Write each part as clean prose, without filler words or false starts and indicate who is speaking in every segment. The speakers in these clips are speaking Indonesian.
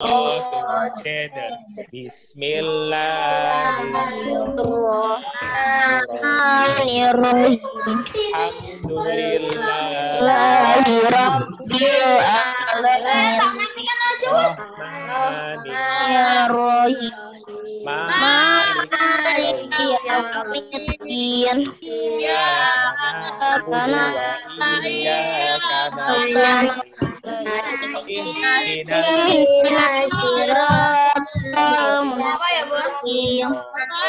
Speaker 1: all together. Bismillahirrahmanirrahim. Alhamdulillahirrahmanirrahim. Maliki yaumiddin. Iyyaka na'budu wa iyyaka nasta'in. Ihdinas siratal mustaqim.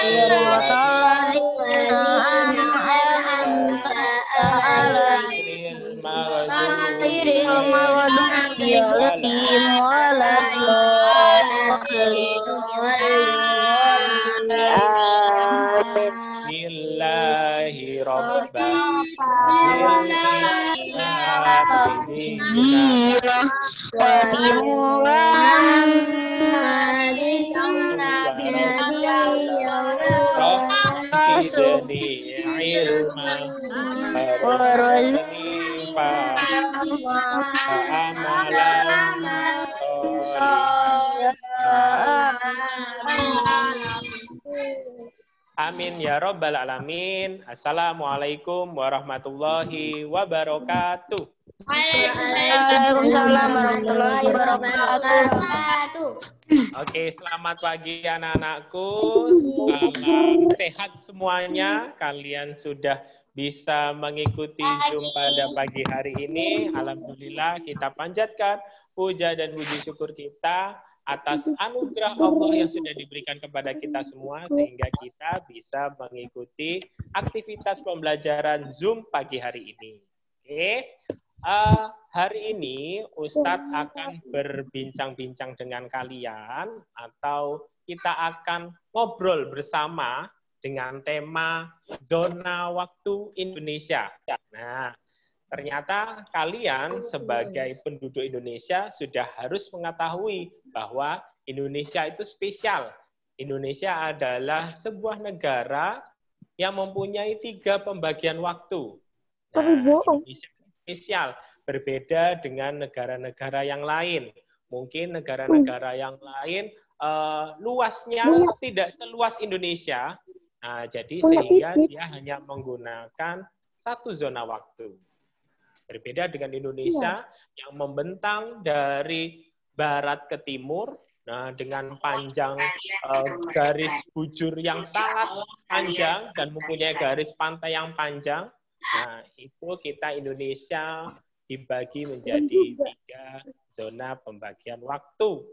Speaker 1: Siratal ladzina an'amta 'alaihim ghairil maghdubi 'alaihim waladdallin. Amin.
Speaker 2: Amin ya rabbal alamin. Assalamualaikum warahmatullahi wabarakatuh.
Speaker 1: Waalaikumsalam warahmatullahi wabarakatuh.
Speaker 2: Oke, selamat pagi anak-anakku. Salam sehat semuanya. Kalian sudah bisa mengikuti Zoom pada pagi hari ini. Alhamdulillah, kita panjatkan puja dan puji syukur kita atas anugerah Allah yang sudah diberikan kepada kita semua sehingga kita bisa mengikuti aktivitas pembelajaran Zoom pagi hari ini. Oke. Hari ini Ustadz akan berbincang-bincang dengan kalian atau kita akan ngobrol bersama dengan tema zona waktu Indonesia. Nah, ternyata kalian sebagai penduduk Indonesia sudah harus mengetahui bahwa Indonesia itu spesial. Indonesia adalah sebuah negara yang mempunyai 3 pembagian waktu. Nah, Indonesia spesial, berbeda dengan negara-negara yang lain. Mungkin negara-negara yang lain luasnya tidak seluas Indonesia. Nah, jadi sehingga dia hanya menggunakan 1 zona waktu. Berbeda dengan Indonesia yang membentang dari barat ke timur, nah dengan panjang garis bujur yang sangat panjang dan mempunyai garis pantai yang panjang. Nah, itu kita Indonesia dibagi menjadi 3 zona pembagian waktu.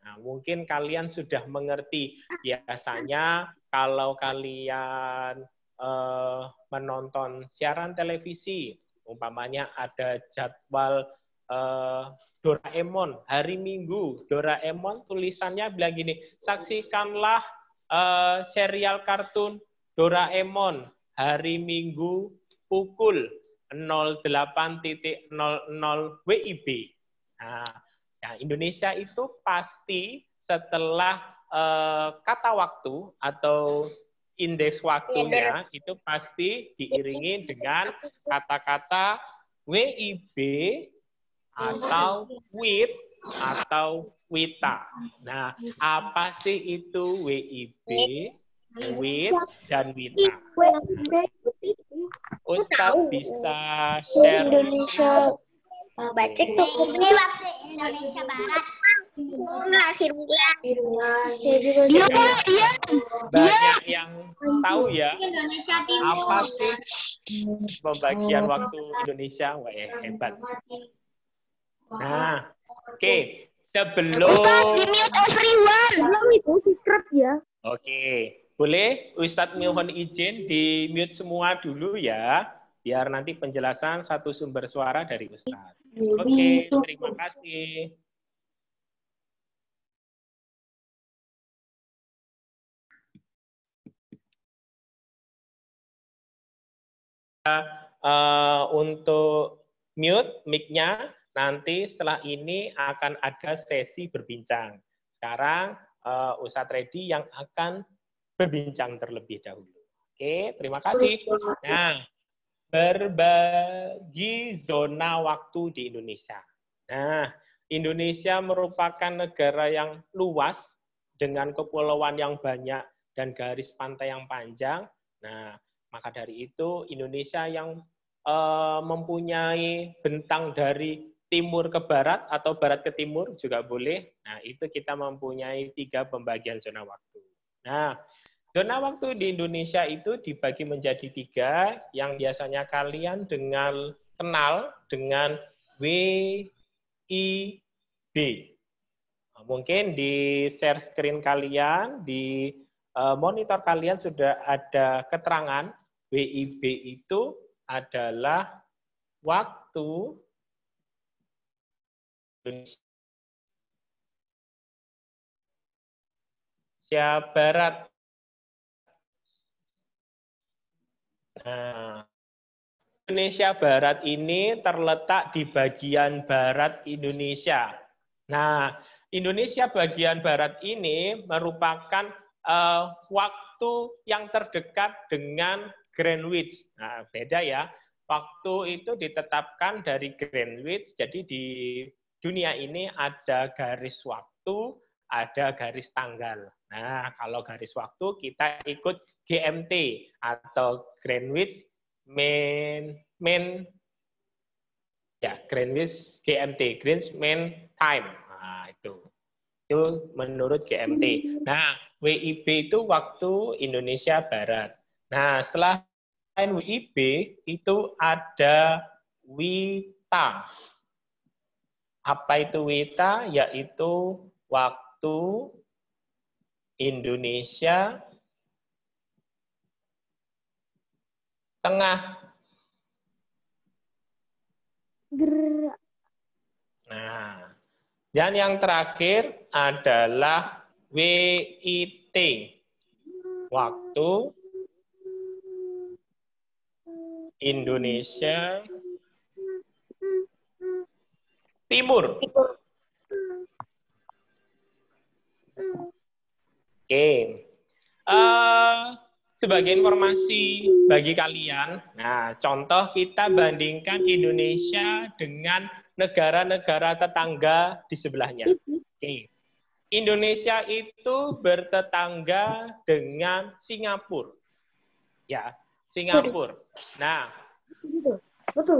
Speaker 2: Nah, mungkin kalian sudah mengerti. Biasanya kalau kalian menonton siaran televisi, umpamanya ada jadwal Doraemon hari Minggu. Doraemon tulisannya bilang gini, saksikanlah serial kartun Doraemon hari Minggu pukul 08.00 WIB. Nah, Indonesia itu pasti setelah kata waktu atau indeks waktunya itu pasti diiringi dengan kata-kata WIB atau WIT atau WITA. Nah, apa sih itu WIB, WIT, dan WITA? Ustadz bisa share
Speaker 1: Indonesia
Speaker 3: baca tuh ini waktu Indonesia Barat akhir bulan.
Speaker 2: Banyak yang tahu ya
Speaker 3: Indonesia Timur.
Speaker 2: apa sih pembagian waktu Indonesia? Wah, hebat. Nah, oke. Sebelum
Speaker 1: belum itu subscribe ya.
Speaker 2: Oke, boleh Ustadz mohon izin di mute semua dulu ya, biar nanti penjelasan satu sumber suara dari Ustadz. Oke, terima kasih. Untuk mute mic-nya, nanti setelah ini akan ada sesi berbincang. Sekarang Ustadz Reddy yang akan berbincang terlebih dahulu. Oke, terima kasih. Nah, berbagi zona waktu di Indonesia. Nah, Indonesia merupakan negara yang luas dengan kepulauan yang banyak dan garis pantai yang panjang. Nah, maka dari itu Indonesia yang mempunyai bentang dari timur ke barat atau barat ke timur juga boleh. Nah, itu kita mempunyai 3 pembagian zona waktu. Nah, zona waktu di Indonesia itu dibagi menjadi 3 yang biasanya kalian kenal dengan WIB. Mungkin di share screen kalian, di monitor kalian sudah ada keterangan WIB itu adalah waktu Indonesia Barat. Nah, Indonesia Barat ini terletak di bagian barat Indonesia. Nah, Indonesia bagian barat ini merupakan waktu yang terdekat dengan Greenwich. Nah, beda ya. Waktu itu ditetapkan dari Greenwich, jadi di dunia ini ada garis waktu, ada garis tanggal. Nah, kalau garis waktu kita ikut GMT atau Greenwich Greenwich GMT, Greenwich Mean Time. Nah, itu menurut GMT. Nah, WIB itu waktu Indonesia Barat. Nah, setelah WIB itu ada WITA. Apa itu WITA? Yaitu waktu Indonesia Tengah. Nah, dan yang terakhir adalah WIT. Waktu Indonesia Timur. Oke. Sebagai informasi bagi kalian, nah contoh kita bandingkan Indonesia dengan negara-negara tetangga di sebelahnya. Oke. Indonesia itu bertetangga dengan Singapura. Ya, Singapura. Nah,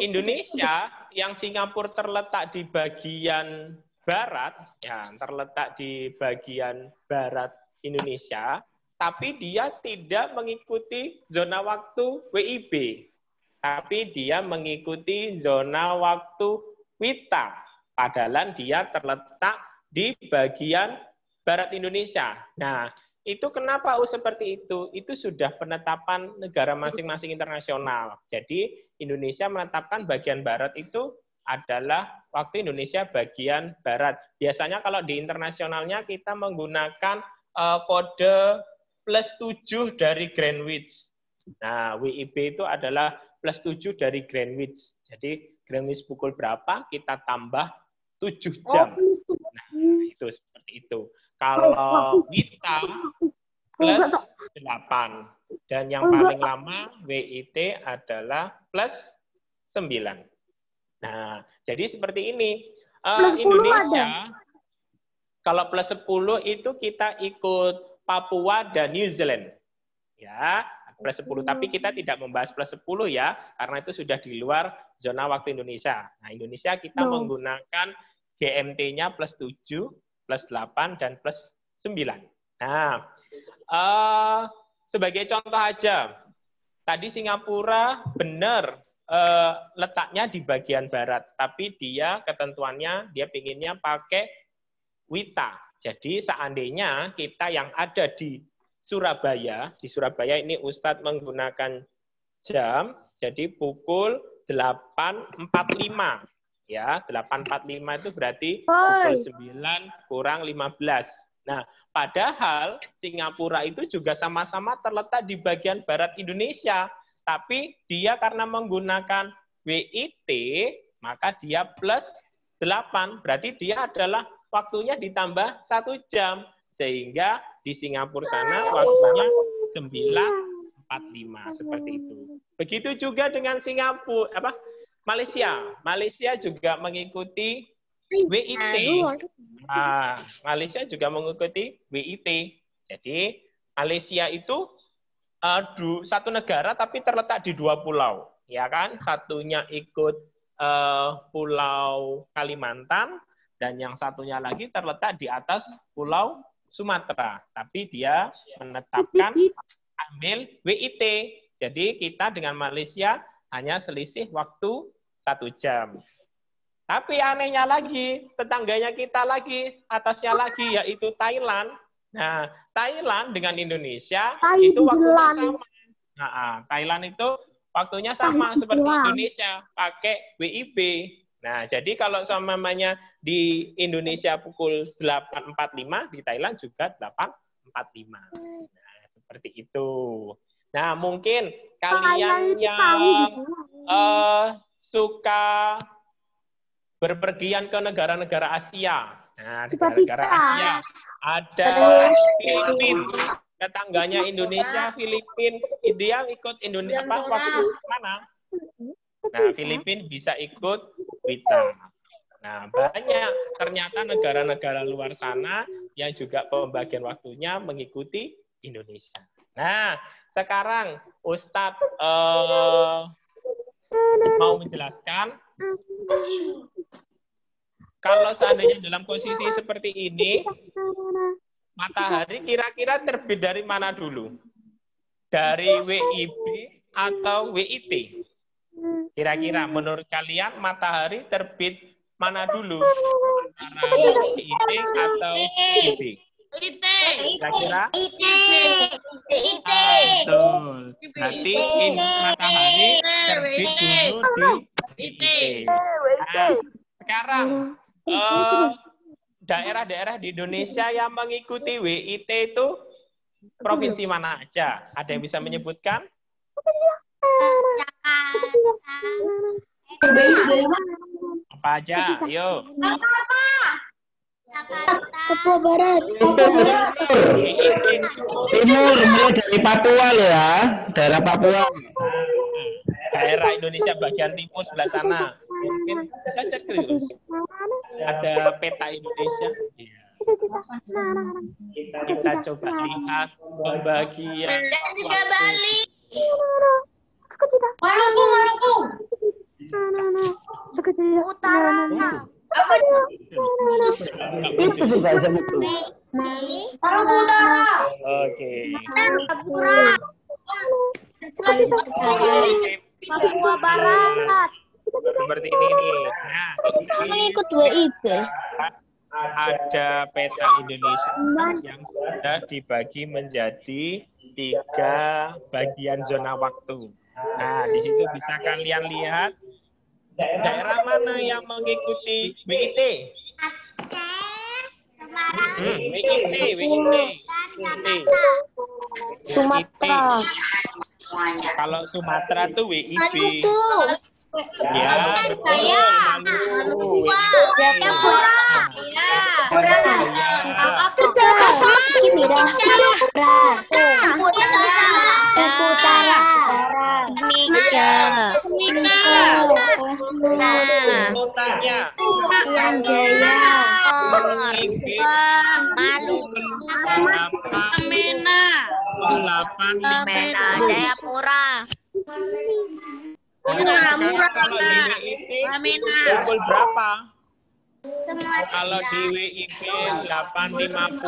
Speaker 2: Indonesia yang Singapura terletak di bagian barat, ya, terletak di bagian barat Indonesia, tapi dia tidak mengikuti zona waktu WIB, tapi dia mengikuti zona waktu WITA, padahal dia terletak di bagian barat Indonesia. Nah, itu kenapa seperti itu? Itu sudah penetapan negara masing-masing internasional. Jadi, Indonesia menetapkan bagian barat itu adalah waktu Indonesia bagian barat. Biasanya kalau di internasionalnya kita menggunakan kode +7 dari Greenwich. Nah, WIB itu adalah +7 dari Greenwich. Jadi, Greenwich pukul berapa, kita tambah 7 jam. Nah, itu seperti itu. Kalau WITA +8. Dan yang paling lama, WIT adalah +9. Nah, jadi seperti ini. Indonesia, kalau +10 itu kita ikut Papua dan New Zealand. Ya, +10. Tapi kita tidak membahas +10 ya, karena itu sudah di luar zona waktu Indonesia. Nah, Indonesia kita menggunakan GMT-nya +7, +8, dan +9. Nah, sebagai contoh aja, tadi Singapura benar letaknya di bagian barat, tapi dia ketentuannya, dia pinginnya pakai WITA. Jadi seandainya kita yang ada di Surabaya ini Ustadz menggunakan jam, jadi pukul 8.45. Ya, 8.45 itu berarti pukul 9 kurang 15. Nah, padahal Singapura itu juga sama-sama terletak di bagian barat Indonesia, tapi dia karena menggunakan WIT, maka dia +8, berarti dia adalah waktunya ditambah 1 jam, sehingga di Singapura sana waktunya 9.45 seperti itu. Begitu juga dengan Malaysia. Malaysia juga mengikuti WIT. Nah, Malaysia juga mengikuti WIT. Jadi Malaysia itu satu negara tapi terletak di 2 pulau, ya kan? Satunya ikut Pulau Kalimantan dan yang satunya lagi terletak di atas Pulau Sumatera. Tapi dia menetapkan ambil WIT. Jadi kita dengan Malaysia hanya selisih waktu 1 jam. Tapi anehnya lagi, tetangganya kita lagi, atasnya lagi, yaitu Thailand. Nah, Thailand dengan Indonesia itu waktunya sama. Nah, Thailand itu waktunya sama seperti Indonesia, pakai WIB. Nah, jadi kalau namanya di Indonesia pukul 8.45, di Thailand juga 8.45. Nah, seperti itu. Nah, mungkin kalian yang suka berpergian ke negara-negara Asia. Nah, negara-negara Asia ada Filipina, tetangganya Indonesia, Filipina. Dia ikut Indonesia waktu mana? Nah, Filipina bisa ikut WITA. Nah, banyak ternyata negara-negara luar sana yang juga pembagian waktunya mengikuti Indonesia. Nah, sekarang Ustadz mau menjelaskan kalau seandainya dalam posisi seperti ini, matahari kira-kira terbit dari mana dulu? Dari WIB atau WIT? Kira-kira menurut kalian matahari terbit mana dulu? Antara WIT atau WIB? Kira-kira? Betul. Berarti ini matahari terbit dulu di WIT. Nah, sekarang daerah-daerah di Indonesia yang mengikuti WIT itu provinsi mana aja? Ada yang bisa menyebutkan? Apa aja? Ayo.
Speaker 1: Papua Barat.
Speaker 4: Timur, mulai dari Papua loh ya, daerah Papua.
Speaker 2: Daerah Indonesia bagian timur sebelah sana. Mungkin bisa serius. Ada peta Indonesia. Ya. Kita coba lihat pembagian.
Speaker 3: Juga Bali. Utara.
Speaker 4: Itu juga itu.
Speaker 2: Oke.
Speaker 1: Papua Barat.
Speaker 2: Seperti ini nih. Nah,
Speaker 1: Mengikut WIB.
Speaker 2: ada peta Indonesia yang sudah dibagi menjadi 3 bagian zona waktu. Nah, di situ bisa kalian lihat daerah mana yang mengikuti WIT. WIT.
Speaker 1: Sumatera.
Speaker 2: Kalau Sumatera tuh WIB. Ya, betul. Maluku.
Speaker 3: Jayapura.
Speaker 2: Kalau di WIT pukul berapa?
Speaker 3: Semua
Speaker 2: Kalau di WIB 8.50.
Speaker 3: 851.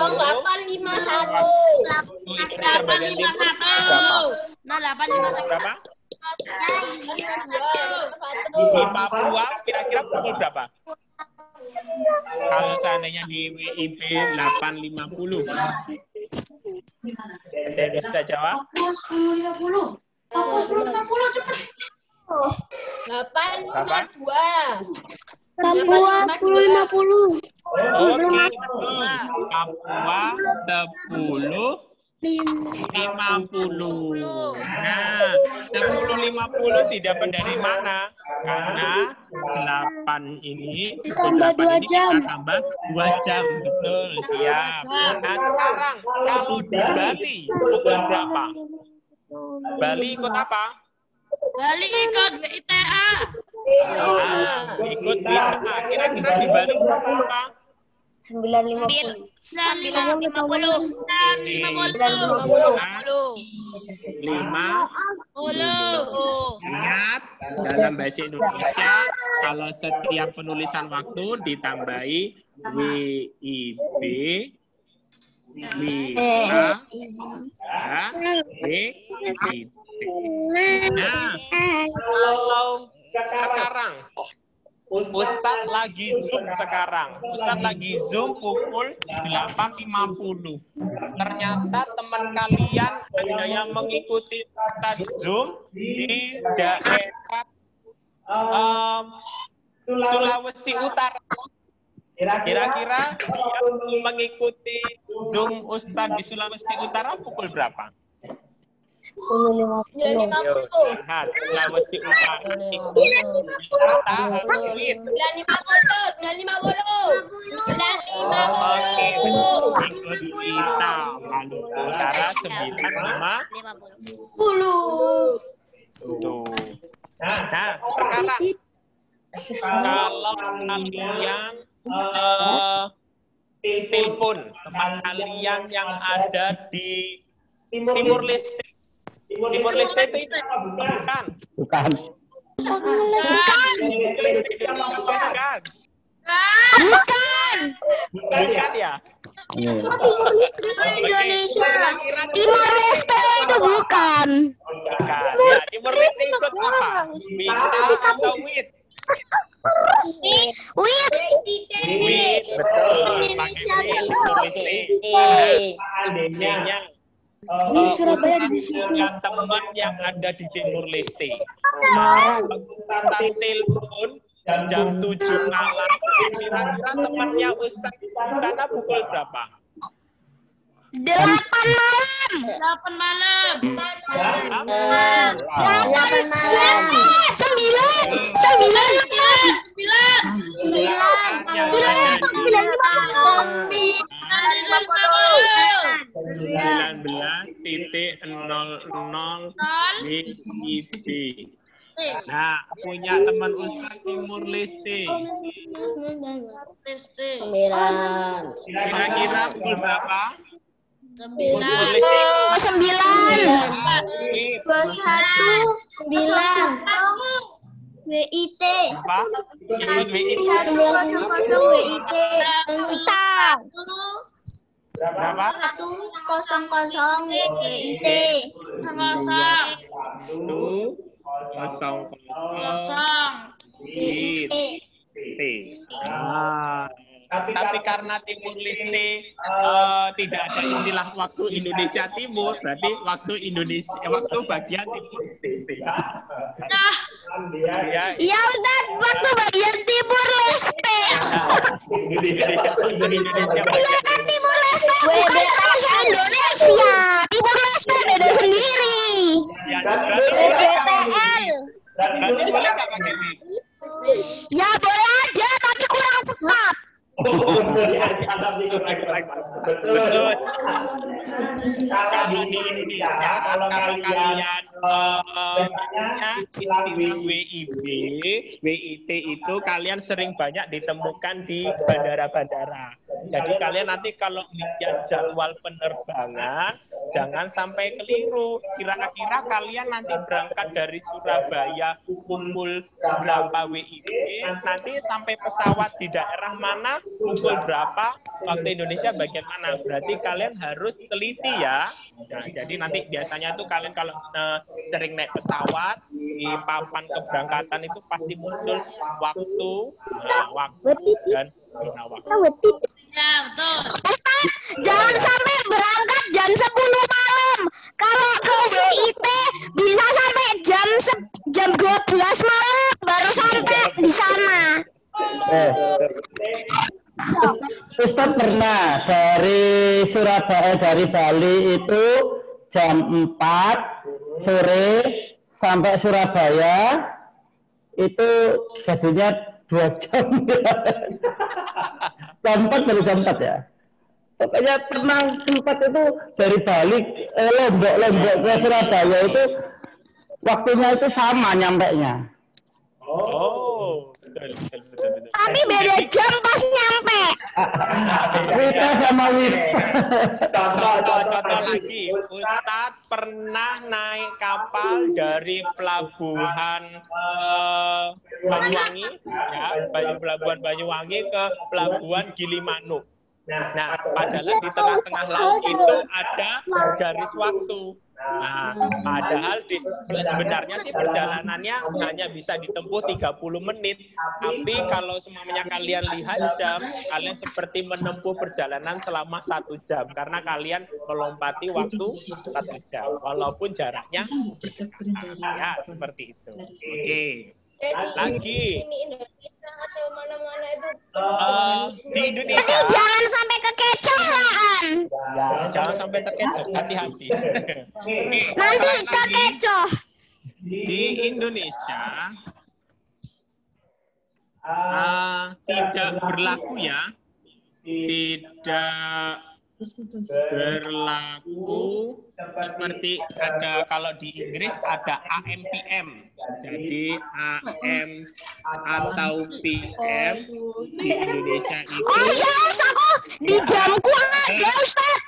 Speaker 2: Indonesia bagian timur berapa? Berapa? Di Papua kira-kira pukul berapa? Kalau seandainya di WIB 8.50. Ada yang bisa jawab?
Speaker 3: 852.
Speaker 1: Papua 10.50.
Speaker 2: Oke, betul. Papua 10.50. Nah, 10.50 didapat dari mana? Karena 8 ini
Speaker 1: Tambah 2 jam.
Speaker 2: kita tambah 2 jam. Betul, siap. Nah, sekarang kalau di Bali pukul berapa? Bali ikut apa?
Speaker 5: Bali ikut WITA.
Speaker 2: Ikut WITA. Kira-kira di Bali berapa?
Speaker 3: 950.
Speaker 5: 950. 50.
Speaker 2: Ingat, dalam bahasa Indonesia, kalau setiap penulisan waktu ditambahi WIB, WITA, WIT. Nah, kalau sekarang, Ustadz lagi Zoom sekarang. Ustadz lagi Zoom pukul 8.50. Ternyata teman kalian ada yang mengikuti Ustadz Zoom di daerah Sulawesi Utara. Kira-kira dia mengikuti Zoom Ustadz di Sulawesi Utara pukul berapa?
Speaker 1: 10.50.
Speaker 2: Lihat, Sulawesi Utara. Kita harus wit.
Speaker 3: 950.
Speaker 2: Ikut kita. Maluku Utara 9.50. Tuh. Nah, sekarang kalau kalian telepon teman kalian yang ada di Timur Leste. Timur Leste itu bukan.
Speaker 4: Bukan.
Speaker 2: Bukan ya?
Speaker 3: Indonesia.
Speaker 1: Timur Leste itu bukan.
Speaker 2: Bukan. Ya, Timur Leste ikut apa? Wita atau wit?
Speaker 1: Wit.
Speaker 2: Wit, betul.
Speaker 3: Indonesia
Speaker 2: Timur Leste. Seandainya
Speaker 1: Di Surabaya di situ.
Speaker 2: punya teman yang ada di Timur Leste. Nah, Ustaz telepon jam 7 malam. Kira-kira temannya Ustaz di sana pukul berapa?
Speaker 1: 8 malam.
Speaker 5: 8 malam.
Speaker 1: 8 malam. 9
Speaker 2: WIB. Nah, punya teman Ustaz Timur Leste. Kira-kira pukul berapa?
Speaker 5: 9.
Speaker 2: Timur Leste.
Speaker 1: 9.
Speaker 3: 21 WIT.
Speaker 2: Apa? Ikut WIB.
Speaker 3: 100 WIT.
Speaker 2: Berapa?
Speaker 3: 100 WIT.
Speaker 2: Tuh. Kosong. Tapi karena Timur Leste tidak ada istilah waktu Indonesia Timur, berarti waktu bagian Timur Leste. Ya,
Speaker 1: Iya Ustaz, waktu bagian Timur Leste.
Speaker 2: Indonesia
Speaker 1: Iya
Speaker 2: bagian
Speaker 1: kan Timur Leste bukan termasuk Indonesia. Timur Leste beda sendiri.
Speaker 2: BBTL. Berarti boleh nggak pakai WIB?
Speaker 1: Ya boleh aja, tapi kurang tepat.
Speaker 2: Betul. Kalau di Indonesia, kalau kalian istilah WIB, WIT itu kalian sering banyak ditemukan di bandara-bandara. Jadi kalian nanti kalau lihat jadwal penerbangan, jangan sampai keliru. Kira-kira kalian nanti berangkat dari Surabaya pukul berapa WIB, nanti sampai pesawat di daerah mana pukul berapa waktu Indonesia bagian mana. Berarti kalian harus teliti ya. Nah, jadi nanti biasanya tuh kalian kalau sering naik pesawat di papan keberangkatan itu pasti muncul waktu dan zona waktu.
Speaker 5: Ya, betul.
Speaker 1: Ustaz, jangan sampai berangkat jam 10 malam. Kalau ke WIT bisa sampai jam 12 malam baru sampai di sana.
Speaker 4: Ustadz pernah dari Surabaya, dari Bali itu jam 4 sore sampai Surabaya itu jadinya 2 jam. Jam 4 baru jam 4 ya. Pokoknya pernah sempat itu dari Bali Lombok ke Surabaya itu waktunya itu sama nyampenya.
Speaker 2: Oh, betul.
Speaker 1: Tapi beda jam pas nyampe.
Speaker 4: Wita sama Wit.
Speaker 2: Contoh lagi, Ustadz pernah naik kapal dari pelabuhan Banyuwangi, ya, pelabuhan Banyuwangi ke pelabuhan Gilimanuk. Nah, padahal di tengah-tengah laut itu ada garis waktu. Nah, padahal sebenarnya sih perjalanannya hanya bisa ditempuh 30 menit. Tapi kalau semuanya kalian lihat jam, kalian seperti menempuh perjalanan selama 1 jam. Karena kalian melompati waktu 1 jam. Walaupun jaraknya berdekatan. Ya, seperti itu. Oke. Lagi.
Speaker 3: Atau mana-mana itu
Speaker 2: Di
Speaker 1: Tapi
Speaker 2: Indonesia.
Speaker 1: jangan sampai kekecohan.
Speaker 2: Ya, jangan sampai terkecoh. Hati-hati.
Speaker 1: Nanti kekecoh.
Speaker 2: Di Indonesia tidak berlaku ya, tidak berlaku seperti ada kalau di Inggris ada AM PM. Jadi AM atau PM di Indonesia itu
Speaker 1: Oh iya, aku di jamku ada Ustaz.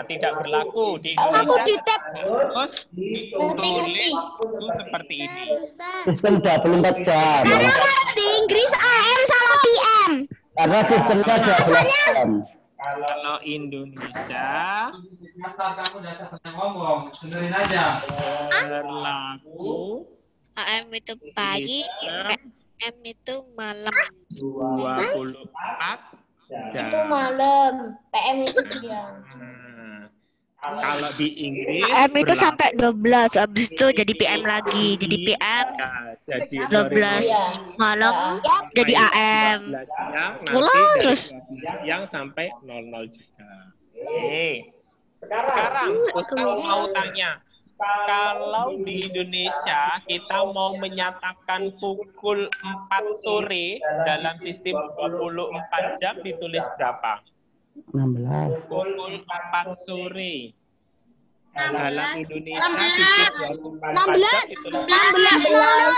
Speaker 2: tidak berlaku di
Speaker 1: Aku
Speaker 2: Indonesia.
Speaker 1: di tab.
Speaker 2: Terus ditulis itu seperti ini.
Speaker 4: Sistem 24 jam.
Speaker 1: Karena kalau di Inggris AM sama PM.
Speaker 4: Karena sistemnya 12 jam.
Speaker 2: Kalau Indonesia
Speaker 6: Kamu dasar ngomong, dengerin aja.
Speaker 2: berlaku
Speaker 7: AM itu pagi, PM itu malam.
Speaker 2: 24 jam.
Speaker 3: itu malam, PM itu siang.
Speaker 2: Kalau di Inggris
Speaker 7: AM itu
Speaker 2: berlaku,
Speaker 7: sampai 12, habis itu jadi PM lagi. Jadi PM
Speaker 2: ya, jadi
Speaker 7: 12 malam jadi AM.
Speaker 2: 12 siang,
Speaker 7: Ulang
Speaker 2: nanti dari
Speaker 7: terus.
Speaker 2: 12 siang sampai 00 juga. Oke. Sekarang Ustaz mau tanya, kalau di Indonesia kita mau menyatakan pukul 4 sore dalam sistem 24 jam ditulis berapa?
Speaker 4: 16.
Speaker 2: Pukul 4 sore. Dalam Indonesia
Speaker 5: 16.
Speaker 2: 24 jam ditulis 16.00.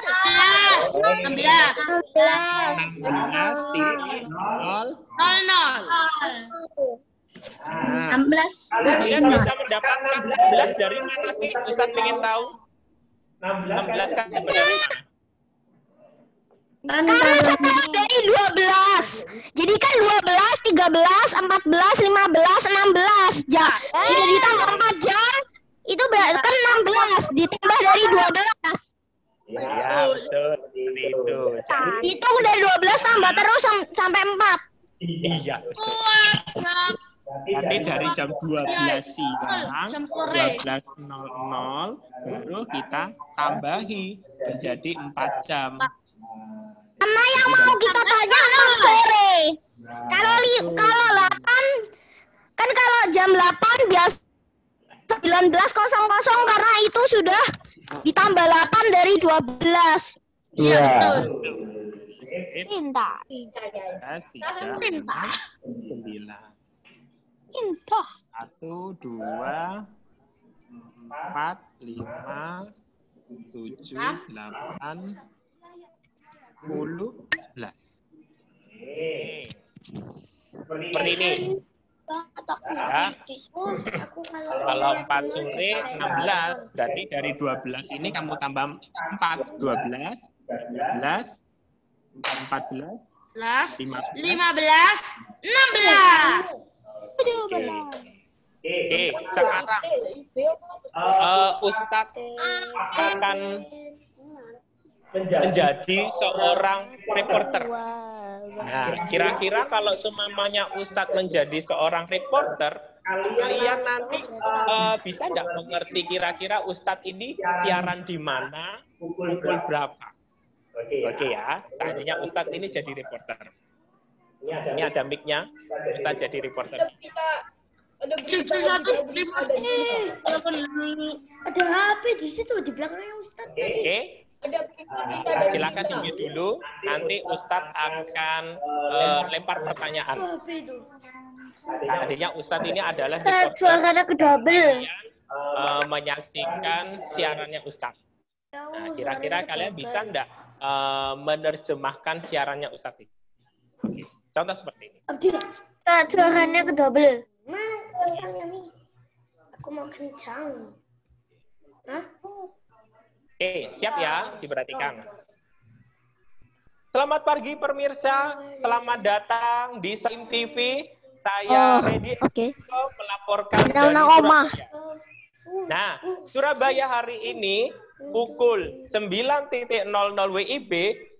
Speaker 3: 16.
Speaker 2: Kalian bisa mendapatkan 16 dari mana sih? Ustaz ingin tahu. 16 kan sebenarnya.
Speaker 1: Karena setelah dari 12. Jadi kan 12, 13, 14, 15, 16 jam. Sudah ditambah 4 jam, itu berarti kan 16 ditambah dari 12.
Speaker 2: Iya, betul. Seperti itu. Jadi,
Speaker 1: Hitung dari 12 tambah terus sampai 4.
Speaker 2: iya, betul. Nanti dari jam 12 siang,
Speaker 5: Jam sore.
Speaker 2: 12.00 baru kita tambahi menjadi 4 jam.
Speaker 1: Karena yang mau kita tanya 4 sore. Kalau 8 kan kalau jam 8 biasa 19.00 karena itu sudah ditambah 8 dari 12.
Speaker 7: Iya, betul.
Speaker 1: Minta.
Speaker 2: 9. 1, 2, 4, 5, 7, 8, 10, 11. Seperti ini. Ya. Kalau 4 sore 16, berarti dari 12 ini kamu tambah 4, 12, 13, 14,
Speaker 5: 15, 16.
Speaker 2: Oke, sekarang Ustadz akan menjadi seorang reporter. Nah, kira-kira kalau semuanya Ustadz menjadi seorang reporter, kalian nanti bisa nggak mengerti kira-kira Ustadz ini siaran di mana, pukul berapa? Oke ya, tadinya Ustadz ini jadi reporter. Ini ada mic-nya, Ustadz jadi reporter.
Speaker 3: Ada HP di situ di belakangnya Ustadz.
Speaker 2: Oke.
Speaker 3: Ada
Speaker 2: Nah, silakan di-mute dulu. Nanti Ustadz akan lempar pertanyaan.
Speaker 3: HP itu.
Speaker 2: Tadinya Ustadz ini adalah
Speaker 3: Suaranya ke double.
Speaker 2: kalian menyaksikan siarannya Ustadz. Nah, kira-kira kalian bisa enggak menerjemahkan siarannya Ustadz itu? Oke. Contoh seperti ini.
Speaker 1: Suaranya kedouble.
Speaker 3: Aku mau kencang.
Speaker 2: Oke, siap ya, diperhatikan. Selamat pagi pemirsa, selamat datang di Saim TV. Saya Redi melaporkan dari Surabaya. Nah, Surabaya hari ini pukul 9.00 WIB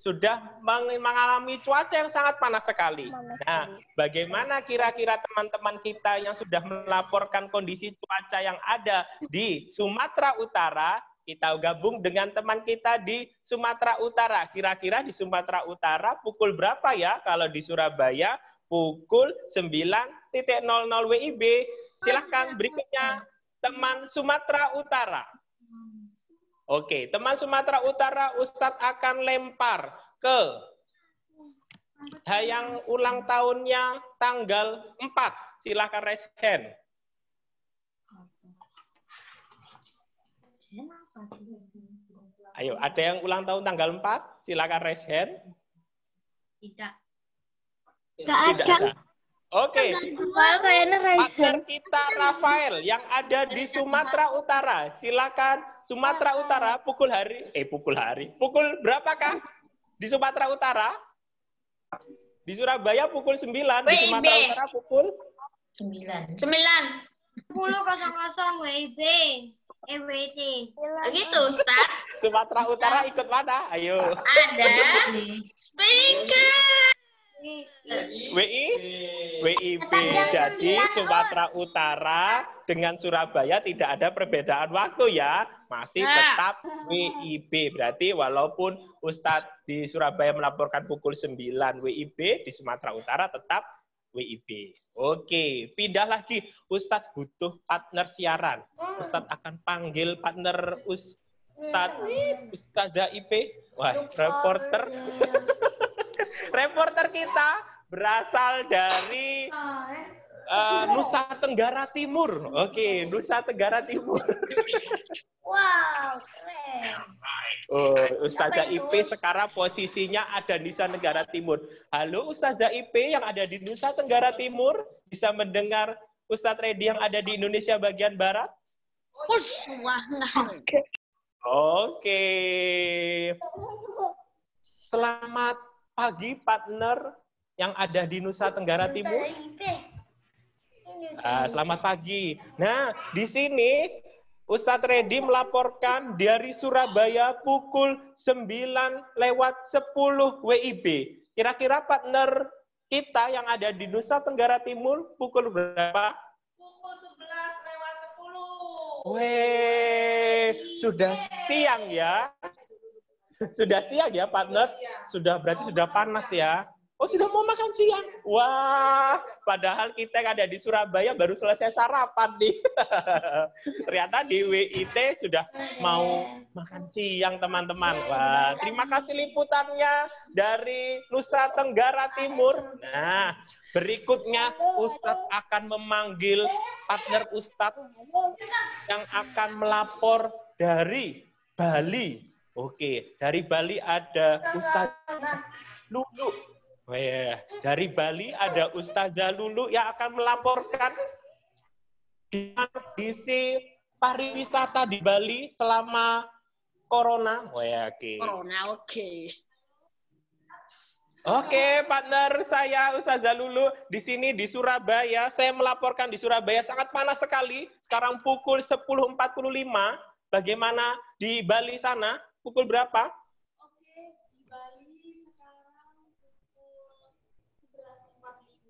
Speaker 2: sudah mengalami cuaca yang sangat panas sekali. Nah, bagaimana kira-kira teman-teman kita yang sudah melaporkan kondisi cuaca yang ada di Sumatera Utara? Kita gabung dengan teman kita di Sumatera Utara. Kira-kira di Sumatera Utara pukul berapa ya? Kalau di Surabaya pukul 9.00 WIB. Silahkan berikutnya teman Sumatera Utara. Oke, teman Sumatera Utara, Ustadz akan lempar ke yang ulang tahunnya tanggal 4. Silahkan raise hand. Ayo, ada yang ulang tahun tanggal 4? Silakan raise hand.
Speaker 3: Tidak.
Speaker 2: Tidak ada. Oke. Partner kita Rafael yang ada di Sumatera Utara. Silakan Sumatera Utara pukul berapakah di Sumatera Utara? Di Surabaya pukul 9, di Sumatera Utara pukul
Speaker 3: 9. 10.00 WIB. EWT. Begitu, Ustaz.
Speaker 2: Sumatera Utara ikut mana? Ayo.
Speaker 3: Ada speaker.
Speaker 2: WIB. Jadi Sumatera Utara dengan Surabaya tidak ada perbedaan waktu ya. Masih tetap WIB. Berarti walaupun Ustadz di Surabaya melaporkan pukul 9 WIB, di Sumatera Utara tetap WIB. Oke, pindah lagi. Ustadz butuh partner siaran. Ustadz akan panggil partner Ustazah IP. Wah, reporter. Reporter kita berasal dari Nusa Tenggara Timur. Oke, Nusa Tenggara Timur.
Speaker 3: Wow, keren.
Speaker 2: Oh, Ustazah IP sekarang posisinya ada di Nusa Tenggara Timur. Halo Ustazah IP yang ada di Nusa Tenggara Timur, bisa mendengar Ustadz Redi yang ada di Indonesia bagian Barat? Oke. Selamat pagi partner yang ada di Nusa Tenggara Timur. Selamat pagi. Nah, di sini Ustadz Redi melaporkan dari Surabaya pukul 9:10 WIB. Kira-kira partner kita yang ada di Nusa Tenggara Timur pukul berapa? Pukul 11:10. Weh, sudah siang ya. Sudah siang ya partner? Berarti sudah panas ya. Oh, sudah mau makan siang. Wah, padahal kita yang ada di Surabaya baru selesai sarapan nih. Ternyata di WIT sudah mau makan siang, teman-teman. Wah, terima kasih liputannya dari Nusa Tenggara Timur. Nah, berikutnya Ustadz akan memanggil partner Ustadz yang akan melapor dari Bali. Oke, dari Bali ada Ustazah Lulu. Oh ya, dari Bali ada Ustazah Lulu yang akan melaporkan kondisi pariwisata di Bali selama Corona. Oh ya, oke.
Speaker 5: Corona, oke.
Speaker 2: Oke, partner saya Ustazah Lulu di sini di Surabaya. Saya melaporkan di Surabaya sangat panas sekali. Sekarang pukul 10.45. Bagaimana di Bali sana? Pukul berapa? Oke, di Bali sekarang pukul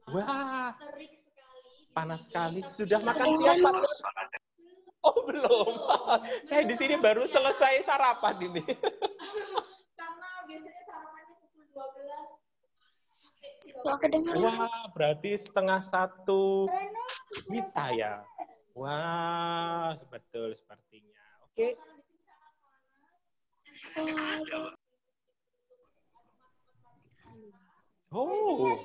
Speaker 2: 11.45. Wah, terik sekali. Panas sekali. Sudah makan siang, Pak? Oh, belum. Saya di sini baru selesai sarapan ini. Karena biasanya sarapannya pukul 12. Wah, berarti 12:30 kita ya. Wah, betul sepertinya. Oke. Oh.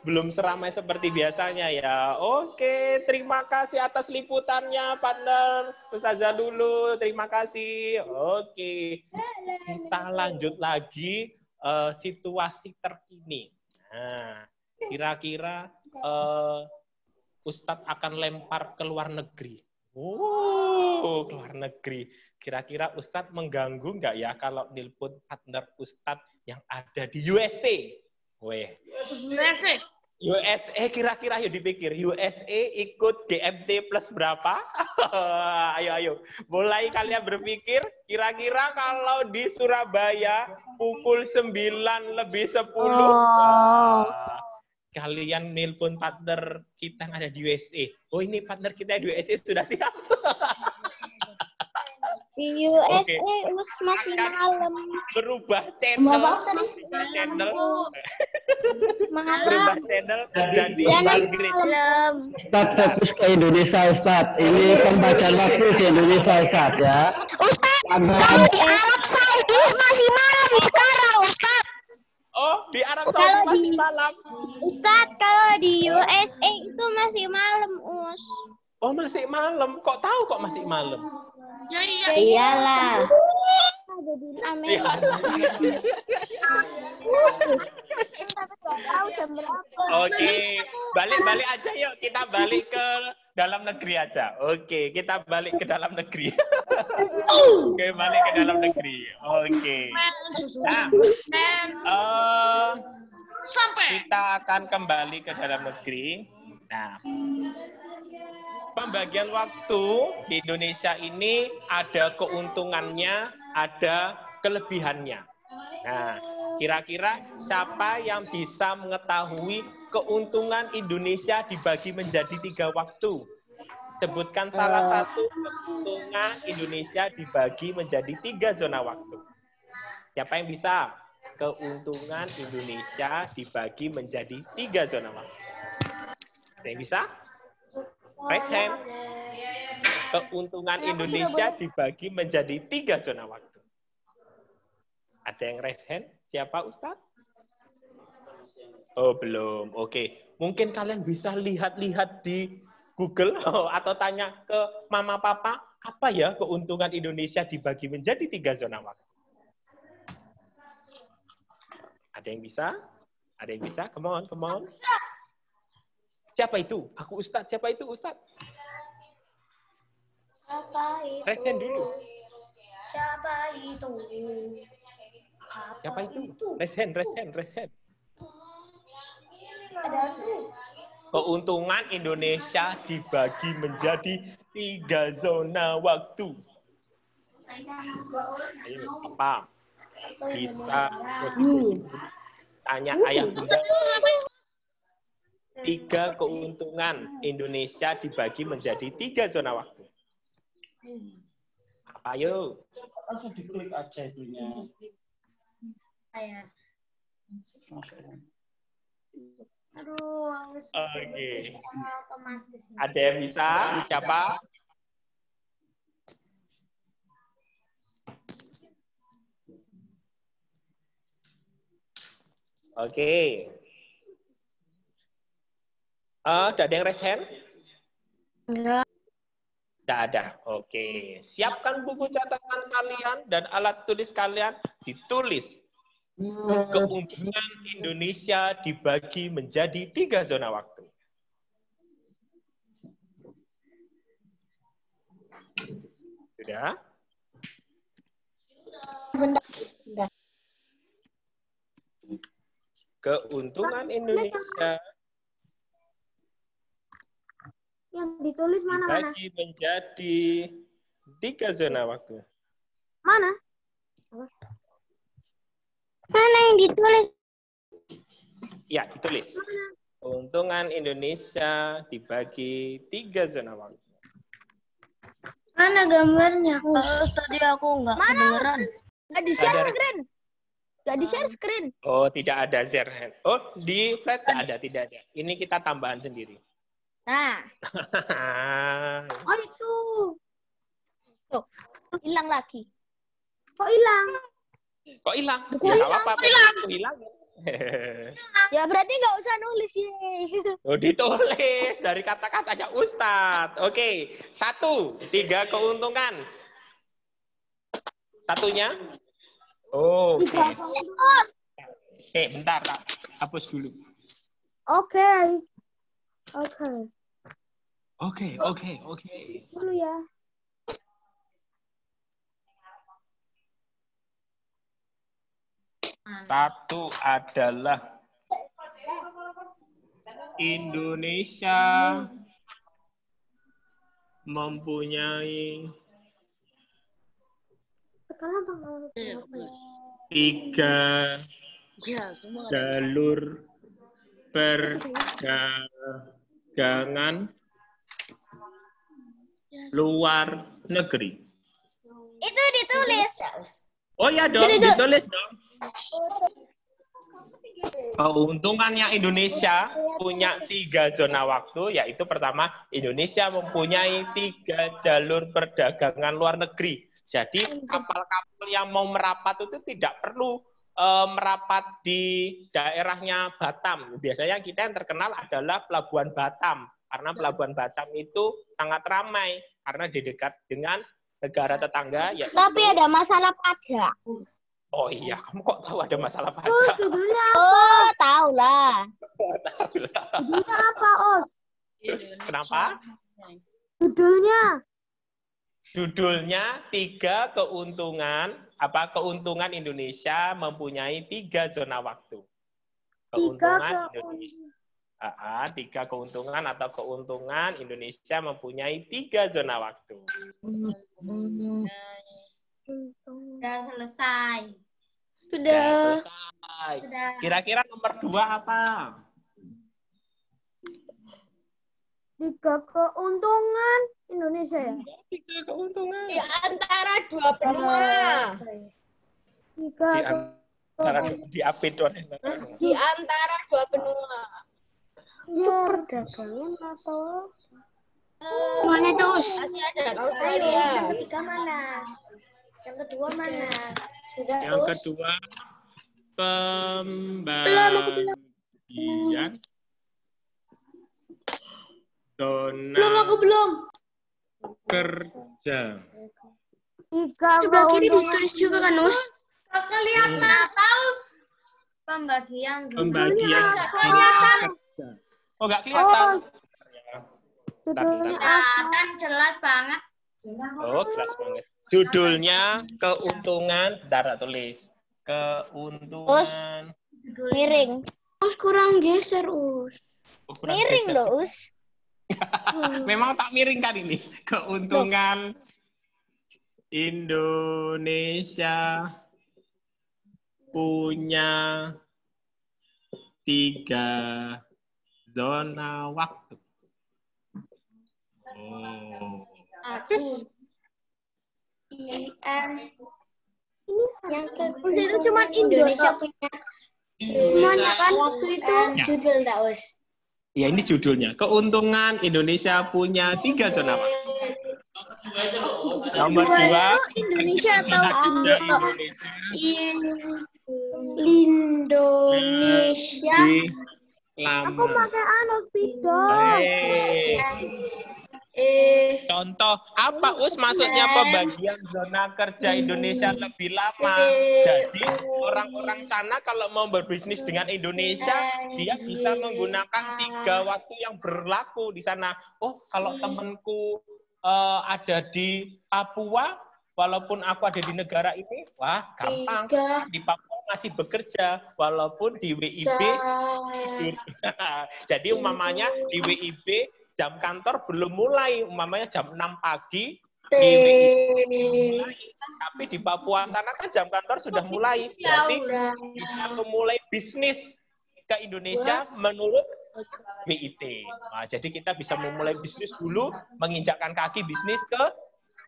Speaker 2: belum seramai seperti biasanya ya. Oke, terima kasih atas liputannya, partner. Ustazah dulu, terima kasih. Oke, kita lanjut lagi situasi terkini. Nah, kira-kira Ustadz akan lempar ke luar negeri. Oh, ke luar negeri. Kira-kira Ustadz mengganggu nggak ya kalau nelpon partner Ustadz yang ada di USA? Weh. USA kira-kira ayo dipikir. USA ikut GMT plus berapa? Ayo. Mulai kalian berpikir, kira-kira kalau di Surabaya pukul 9:10. Kalian nelpon partner kita yang ada di USA. Oh, ini partner kita di USA sudah siap.
Speaker 3: Di USA masih malam.
Speaker 2: Berubah channel. Berubah channel jadi Inggris.
Speaker 4: Ustadz fokus ke Indonesia, Ustadz. Ini pembagian waktu di Indonesia, Ustadz ya.
Speaker 1: Ustadz, kalau di Arab Saudi masih malam sekarang, Ustadz.
Speaker 2: Oh, di Arab
Speaker 3: Kalau
Speaker 2: Saudi masih
Speaker 3: di-
Speaker 2: malam.
Speaker 3: Ustadz, kalau di USA itu masih malam, Us.
Speaker 2: Oh, masih malam. Kok tahu kok masih malam?
Speaker 3: Iyalah. Ada di Amerika. Tapi nggak tahu jam berapa.
Speaker 2: Oke, balik aja yuk. Kita balik ke dalam negeri aja. Oke, kita balik ke dalam negeri. Oke, balik ke dalam negeri. Oke. Nah, kita akan kembali ke dalam negeri. Nah, pembagian waktu di Indonesia ini ada keuntungannya, ada kelebihannya. Nah, kira-kira siapa yang bisa mengetahui keuntungan Indonesia dibagi menjadi 3 waktu? Sebutkan salah satu keuntungan Indonesia dibagi menjadi 3 zona waktu. Siapa yang bisa? Keuntungan Indonesia dibagi menjadi 3 zona waktu. Ada yang bisa? Raise hand. Keuntungan Indonesia dibagi menjadi 3 zona waktu. Ada yang raise hand? Siapa, Ustadz? Oh, belum. Oke. Mungkin kalian bisa lihat-lihat di Google atau tanya ke mama papa, apa ya keuntungan Indonesia dibagi menjadi 3 zona waktu? Ada yang bisa? Ada yang bisa? Come on. Siapa itu? Aku Ustadz. Siapa itu Ustadz?
Speaker 3: Siapa itu?
Speaker 2: Raise hand dulu.
Speaker 3: Siapa itu?
Speaker 2: Siapa itu? Raise hand.
Speaker 3: Ada tuh.
Speaker 2: Keuntungan Indonesia dibagi menjadi 3 zona waktu. Ayo, apa? Bisa tanya ayah bunda. 3 keuntungan Indonesia dibagi menjadi 3 zona waktu. Apa ayo?
Speaker 6: Langsung diklik aja itunya.
Speaker 3: Aduh, harus
Speaker 2: Oke.
Speaker 3: otomatis.
Speaker 2: Ada yang bisa? Siapa? Oke. Ada yang raise hand?
Speaker 1: Enggak.
Speaker 2: Tidak ada. Oke. Siapkan buku catatan kalian dan alat tulis kalian. Ditulis. Keuntungan Indonesia dibagi menjadi 3 zona waktu. Sudah? Keuntungan Indonesia
Speaker 3: Yang ditulis mana-mana?
Speaker 2: dibagi menjadi 3 zona waktu.
Speaker 3: Mana? Mana yang ditulis?
Speaker 2: Ya, ditulis. Keuntungan Indonesia dibagi 3 zona waktu.
Speaker 3: Mana gambarnya?
Speaker 5: Tadi aku nggak kedengeran.
Speaker 3: Nggak di-share
Speaker 2: Ada-
Speaker 3: screen. Nggak di-share screen.
Speaker 2: Oh, tidak ada share hand. Oh, di flat tidak ada. Ini kita tambahan sendiri.
Speaker 3: Nah, oh itu. Tuh, hilang lagi. Kok hilang?
Speaker 2: Kok hilang?
Speaker 3: Buku
Speaker 2: Ya, nggak
Speaker 3: hilang.
Speaker 2: apa-apa. Hilang.
Speaker 1: Ya berarti nggak usah nulis ya.
Speaker 2: Oh, ditulis dari kata-katanya Ustadz. Oke, 1, 3 keuntungan. Satunya? Oh, oke. Oke, bentar, tak hapus dulu.
Speaker 1: Oke.
Speaker 2: Oke.
Speaker 1: Dulu ya.
Speaker 2: Satu adalah Indonesia mempunyai 3 jalur perdagangan luar negeri.
Speaker 3: Itu ditulis.
Speaker 2: Oh ya dong, ditulis dong. Keuntungannya Indonesia punya 3 zona waktu, yaitu pertama, Indonesia mempunyai 3 jalur perdagangan luar negeri. Jadi kapal-kapal yang mau merapat itu tidak perlu merapat di daerahnya Batam. Biasanya kita yang terkenal adalah Pelabuhan Batam, karena Pelabuhan Batam itu sangat ramai karena di dekat dengan negara tetangga.
Speaker 1: Tapi ada masalah pajak.
Speaker 2: Oh iya, kamu kok tahu ada masalah pajak?
Speaker 1: Judulnya apa? Oh, tahu lah.
Speaker 2: Judulnya
Speaker 1: apa, Os?
Speaker 2: Kenapa? Judulnya 3 keuntungan Indonesia mempunyai 3 zona waktu. Keuntungan Indonesia. 3 keuntungan atau keuntungan Indonesia mempunyai 3 zona waktu.
Speaker 3: Sudah selesai.
Speaker 1: Sudah.
Speaker 2: Kira-kira nomor 2 apa?
Speaker 1: 3 keuntungan Indonesia ya?
Speaker 2: 3 keuntungan.
Speaker 5: Di antara 2 benua.
Speaker 2: Di Apidon.
Speaker 5: Di antara 2 benua.
Speaker 1: Ya, perdagangan atau
Speaker 3: Mana terus?
Speaker 5: Asia dan Australia.
Speaker 3: Yang ketiga mana? Yang kedua mana? Sudah
Speaker 2: Yang
Speaker 3: terus.
Speaker 2: kedua, pembagian zona
Speaker 3: Belum.
Speaker 2: kerja.
Speaker 1: 3
Speaker 3: Sebelah kiri
Speaker 1: keuntungan.
Speaker 3: ditulis juga kan, Us? Kelihatan tahu. Pembagian
Speaker 2: Zona kerja. Oh, nggak kelihatan.
Speaker 1: Judulnya
Speaker 3: kelihatan jelas banget.
Speaker 2: Oh, jelas banget. Judulnya keuntungan, bentar tulis. Keuntungan.
Speaker 1: miring.
Speaker 3: Us kurang geser, Us.
Speaker 2: Oh, kurang
Speaker 1: Miring
Speaker 2: geser.
Speaker 1: loh, Us.
Speaker 2: Memang tak miring kan ini. Keuntungan Indonesia punya 3 zona waktu. Oh.
Speaker 3: Yang itu cuma Indonesia punya semuanya kan waktu itu judul tak, Us?
Speaker 2: Ya, ini judulnya. Keuntungan Indonesia punya 3 zona waktu. Nomor 2.
Speaker 3: Indonesia atau
Speaker 2: Indonesia.
Speaker 1: Aku pakai speedo.
Speaker 2: Contoh, apa maksudnya pembagian zona kerja Indonesia lebih lama? Jadi orang-orang sana kalau mau berbisnis dengan Indonesia, dia bisa menggunakan 3 waktu yang berlaku di sana. Oh, kalau temanku ada di Papua, walaupun aku ada di negara ini, wah gampang. Di Papua masih bekerja, walaupun di WIB tidur. Jadi umpamanya di WIB jam kantor belum mulai, umpamanya jam 6 pagi, di WIB mulai, tapi di Papua sana kan jam kantor sudah mulai. Berarti bisa memulai bisnis ke Indonesia menurut WIT. Nah, jadi kita bisa memulai bisnis dulu, menginjakkan kaki bisnis ke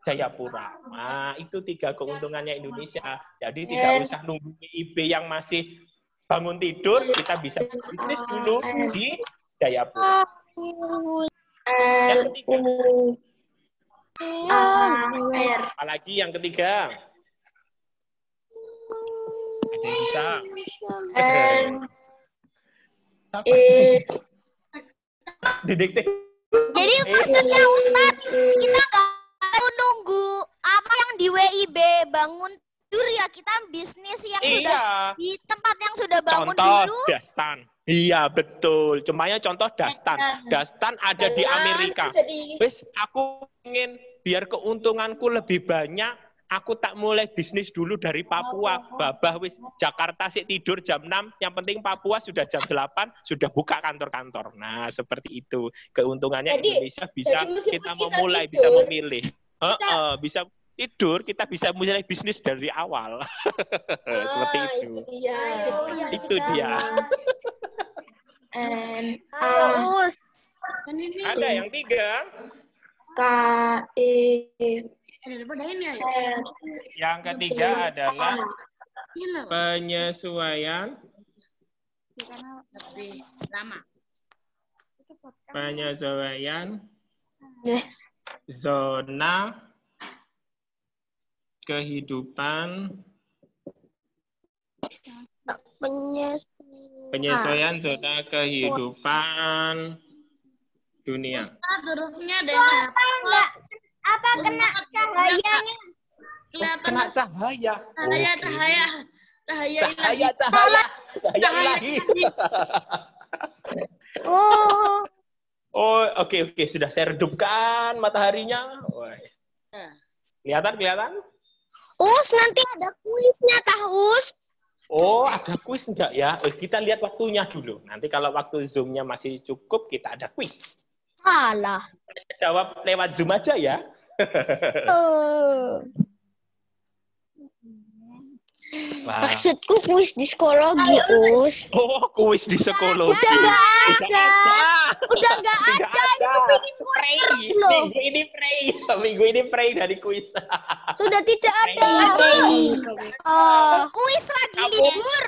Speaker 2: Jayapura. Nah, itu 3 keuntungannya Indonesia. Jadi tidak usah nunggu WIB yang masih bangun tidur, kita bisa bisnis dulu di Jayapura. Yang ketiga. Apalagi yang ketiga? Bisa. Didikte.
Speaker 1: Jadi maksudnya Ustadz, kita nggak perlu nunggu apa yang di WIB bangun tidur ya, kita bisnis yang sudah di tempat yang sudah bangun
Speaker 2: contoh
Speaker 1: dulu.
Speaker 2: Dastan. Iya betul. Cumanya contoh Dastan. Dastan ada di Amerika. Wis aku ingin biar keuntunganku lebih banyak. Aku tak mulai bisnis dulu dari Papua. Babah wis Jakarta sih tidur jam 6. Yang penting Papua sudah jam 8 sudah buka kantor-kantor. Nah seperti itu. Keuntungannya
Speaker 5: Jadi-
Speaker 2: Indonesia bisa
Speaker 5: jadi
Speaker 2: kita
Speaker 5: meskipun kita
Speaker 2: memulai,
Speaker 5: tidur,
Speaker 2: bisa memilih. Bisa tidur, kita bisa mulai bisnis dari awal. Seperti itu. Itu dia. Ada yang 3. Yang ketiga adalah penyesuaian. Penyesuaian zona kehidupan. Penyesuaian zona kehidupan dunia.
Speaker 3: Hurufnya ada yang
Speaker 1: Apa kena cahayanya?
Speaker 3: kelihatan
Speaker 2: Kena cahaya.
Speaker 3: cahaya
Speaker 2: Cahaya ilahi. Oh, oke. Sudah saya redupkan mataharinya. Wah. Kelihatan?
Speaker 1: Nanti ada kuisnya, Tahus.
Speaker 2: Oh, ada kuis enggak ya? Kita lihat waktunya dulu. Nanti kalau waktu Zoom-nya masih cukup, kita ada kuis.
Speaker 1: Alah.
Speaker 2: Jawab lewat Zoom aja ya. Wah.
Speaker 1: Maksudku kuis di psikologi, Us.
Speaker 2: Oh, kuis di psikologi.
Speaker 1: Udah nggak ada. Udah nggak ada. Itu pengen kuis terus loh.
Speaker 2: Minggu ini pray dari kuis.
Speaker 1: Sudah tidak ada. Kuis lagi libur.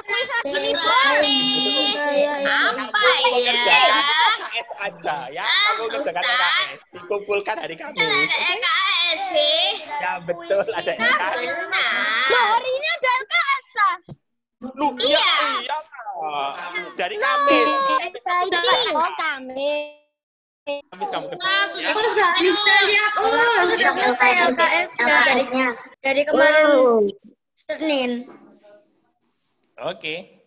Speaker 1: Sampai ya.
Speaker 2: KKS aja ya. Kamu kerjakan KKS. Dikumpulkan hari Kamis.
Speaker 1: EKS sih.
Speaker 2: Ya betul, ada KKS.
Speaker 1: Loh, hari ini ada LKS lah.
Speaker 2: Iya. Dari Kamis.
Speaker 1: Oh, kami.
Speaker 2: Kamis kamu kerja. Ya.
Speaker 3: bisa lihat sudah selesai LKS-nya dari kemarin Senin.
Speaker 2: Oke.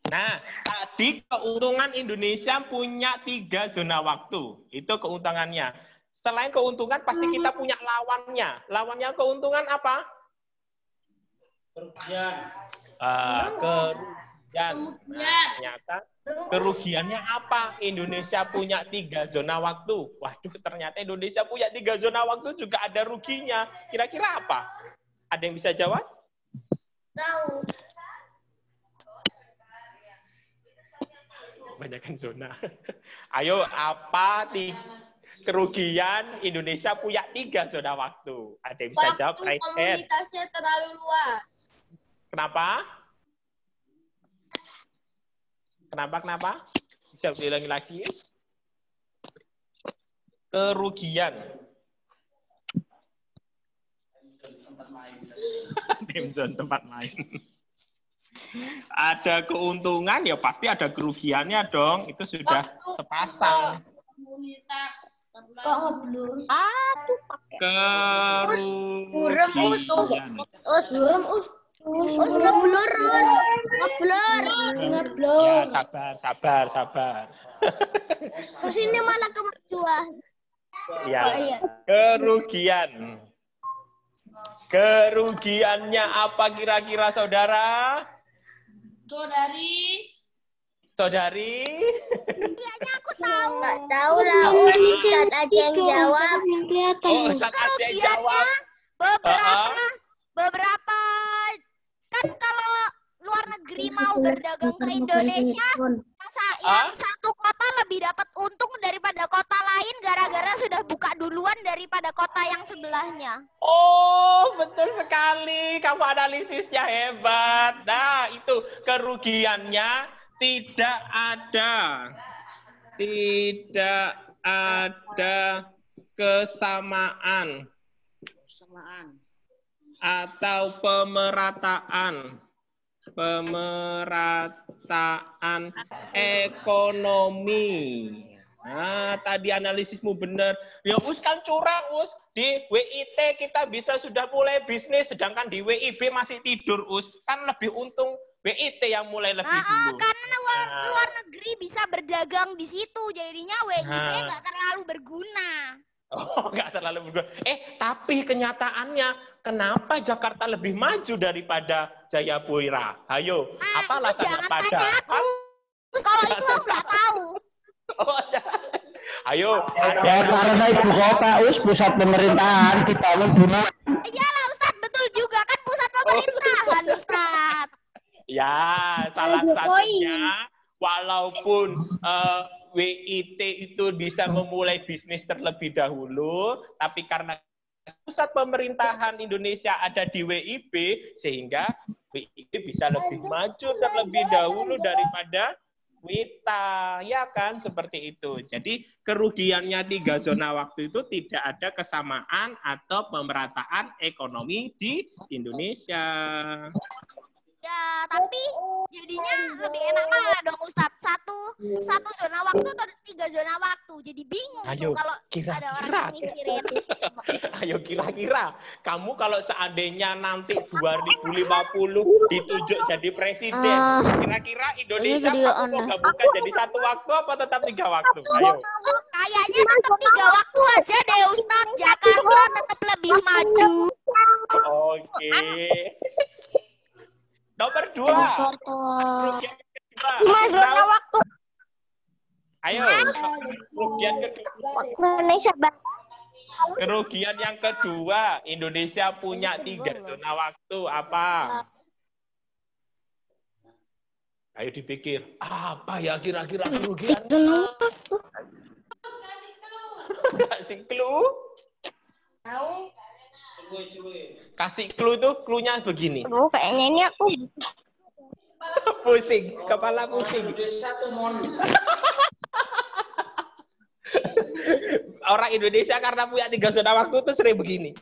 Speaker 2: Nah, tadi keuntungan Indonesia punya 3 zona waktu. Itu keuntungannya. Selain keuntungan, pasti kita punya lawannya. Lawannya keuntungan apa? Kerugian. Ternyata kerugiannya apa? Indonesia punya 3 zona waktu. Waduh, ternyata Indonesia punya 3 zona waktu juga ada ruginya. Kira-kira apa? Ada yang bisa jawab?
Speaker 3: Tahu.
Speaker 2: Banyakkan zona. Ayo, apa kerugian Indonesia punya 3 zona waktu? Ada yang bisa jawab?
Speaker 5: Waktu komunitasnya terlalu luas.
Speaker 2: Kenapa? Kenapa? Bisa diulangi lagi? Kerugian. Timzone tempat main. Ada keuntungan ya pasti ada kerugiannya dong. Itu sudah sepasang.
Speaker 3: Komunitas
Speaker 2: Ya, sabar.
Speaker 1: Terus ini malah kemajuan.
Speaker 2: Ya, kerugian. Kerugiannya apa kira-kira saudara? Saudari?
Speaker 1: Kayaknya aku tahu.
Speaker 3: Nggak tahu lah, Ustadz aja yang jawab.
Speaker 2: Oh, Ustaz ada yang jawab.
Speaker 1: Beberapa kan kalau luar negeri mau berdagang ke Indonesia, yang satu kota lebih dapat untung daripada kota lain gara-gara sudah buka duluan daripada kota yang sebelahnya.
Speaker 2: Oh, betul sekali. Kamu analisisnya hebat. Nah, itu kerugiannya tidak ada kesamaan atau pemerataan pemerataan ekonomi. Nah, tadi analisismu benar. Ya, Us kan curang, Us. Di WIT kita bisa sudah mulai bisnis, sedangkan di WIB masih tidur, Us. Kan lebih untung WIT yang mulai lebih dulu.
Speaker 8: Karena luar negeri bisa berdagang di situ, jadinya WIB nggak terlalu berguna.
Speaker 2: Oh, nggak terlalu berguna. Tapi kenyataannya, kenapa Jakarta lebih maju daripada Jayapura? Ayo, apa alasannya padahal?
Speaker 8: Kalau itu aku nggak tahu.
Speaker 2: Oh, ayo.
Speaker 4: Ya karena ibu kota pusat pemerintahan dibangun di mana?
Speaker 8: Iyalah Ustaz, betul juga kan pusat pemerintahan Ustaz.
Speaker 2: Ya, salah satunya walaupun WIT itu bisa memulai bisnis terlebih dahulu, tapi karena pusat pemerintahan Indonesia ada di WIB, sehingga WIB bisa lebih maju terlebih dahulu daripada WITA, ya kan, seperti itu. Jadi kerugiannya 3 zona waktu itu tidak ada kesamaan atau pemerataan ekonomi di Indonesia.
Speaker 8: Ya, tapi jadinya lebih enak mana dong Ustadz? Satu zona waktu atau 3 zona waktu? Jadi bingung tuh kalau ada orang yang mikirin.
Speaker 2: Ayo kira-kira, kamu kalau seandainya nanti 2050 ditunjuk jadi presiden, kira-kira Indonesia kamu mau bukan jadi 1 waktu apa tetap 3 waktu? Ayo.
Speaker 8: Kayaknya tetap 3 waktu aja deh Ustadz. Jakarta tetap lebih maju.
Speaker 2: Oke. Nomor 2.
Speaker 1: Cuma zona waktu.
Speaker 2: Ayo. Kerugian kedua.
Speaker 1: Indonesia
Speaker 2: Kerugian yang kedua, Indonesia punya 3 zona waktu. Apa? Ayo dipikir. Apa ya kira-kira kerugian? Kasih clue.
Speaker 3: Tahu?
Speaker 2: Kasih clue tuh, clue-nya begini.
Speaker 1: Kayaknya ini aku
Speaker 2: Pusing, kepala pusing. Orang Indonesia karena punya 3 zona waktu tuh sering begini.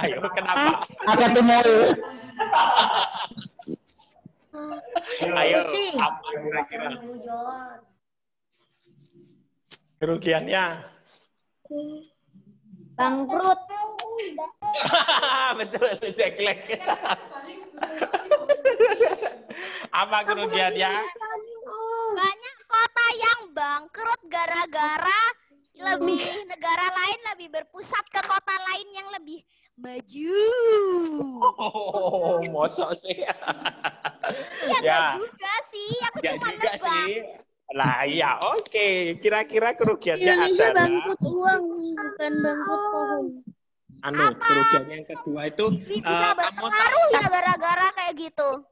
Speaker 2: Ayo, kenapa?
Speaker 4: Ada tumor.
Speaker 2: Ayo, apa kira-kira? Kerugiannya?
Speaker 1: bangkrut.
Speaker 2: Betul, jeklek. Apa kerugiannya?
Speaker 8: Banyak kota yang bangkrut gara-gara negara lain lebih berpusat ke kota lain yang lebih maju.
Speaker 2: Oh, mosok sih.
Speaker 8: Ya, juga sih, aku cuma nebak.
Speaker 2: Lah iya, oke. Kira-kira kerugiannya
Speaker 3: Indonesia
Speaker 2: adalah
Speaker 3: bangkrut uang, bukan bangkrut pohon.
Speaker 2: kerugian yang kedua itu
Speaker 8: Bisa berpengaruh ya gara-gara kayak gitu.